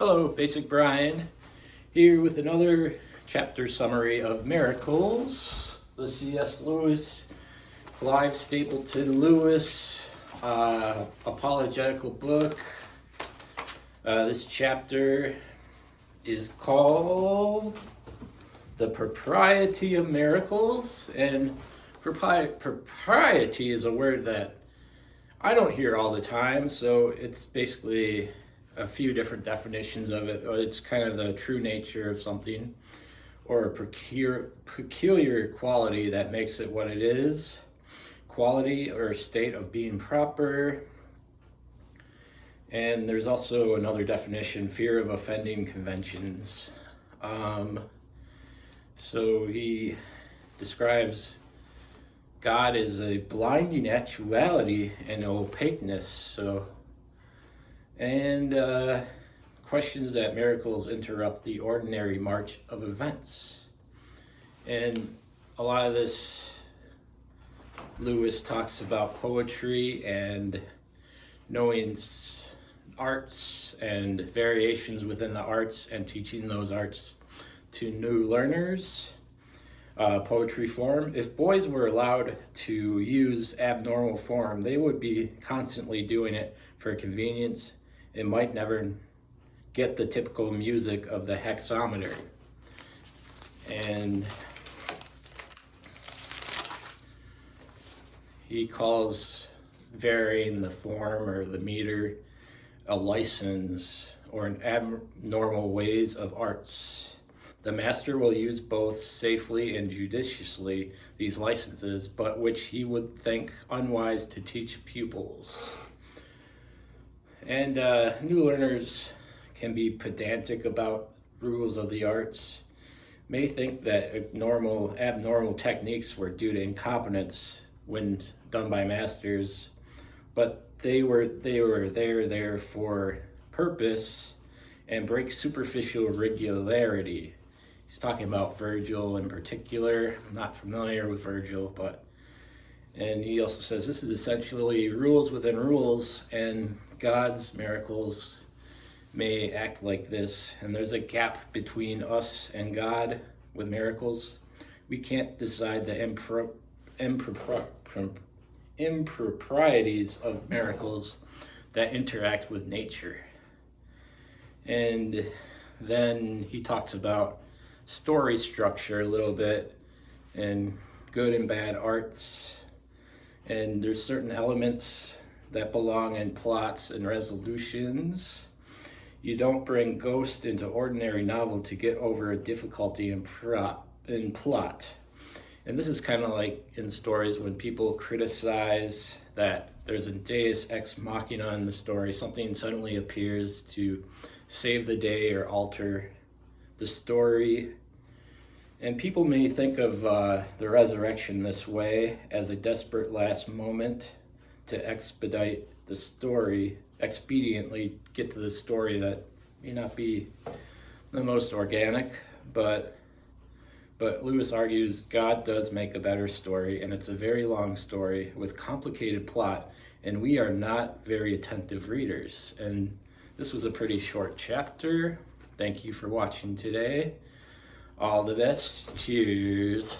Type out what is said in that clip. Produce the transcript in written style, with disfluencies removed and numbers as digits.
Hello, Basic Brian, here with another chapter summary of Miracles, the C.S. Lewis, Clive Stapleton Lewis apologetical book. This chapter is called The Propriety of Miracles, and propriety is a word that I don't hear all the time, so it's basically a few different definitions of it. It's kind of the true nature of something, or a peculiar quality that makes it what it is. Quality or state of being proper. And there's also another definition, fear of offending conventions. So he describes God as a blinding actuality and opaqueness. And questions that miracles interrupt the ordinary march of events. And a lot of this, Lewis talks about poetry and knowing arts and variations within the arts and teaching those arts to new learners. Poetry form. If boys were allowed to use abnormal form, they would be constantly doing it for convenience and might never get the typical music of the hexameter. And he calls varying the form or the meter a license or an abnormal ways of arts. The master will use both safely and judiciously these licenses, but which he would think unwise to teach pupils. And new learners can be pedantic about rules of the arts, may think that abnormal techniques were due to incompetence when done by masters, but they were there for purpose and break superficial regularity. He's talking about Virgil in particular. I'm not familiar with Virgil, and he also says this is essentially rules within rules, and God's miracles may act like this. And there's a gap between us and God with miracles. We can't decide the improprieties of miracles that interact with nature. And then he talks about story structure a little bit and good and bad arts. And there's certain elements that belong in plots and resolutions. You don't bring ghost into ordinary novel to get over a difficulty in plot. And this is kind of like in stories when people criticize that there's a deus ex machina in the story, something suddenly appears to save the day or alter the story. And people may think of the resurrection this way, as a desperate last moment to expedite the story, expediently get to the story that may not be the most organic, but Lewis argues God does make a better story, and it's a very long story with complicated plot, and we are not very attentive readers. And this was a pretty short chapter. Thank you for watching today. All the best. Cheers.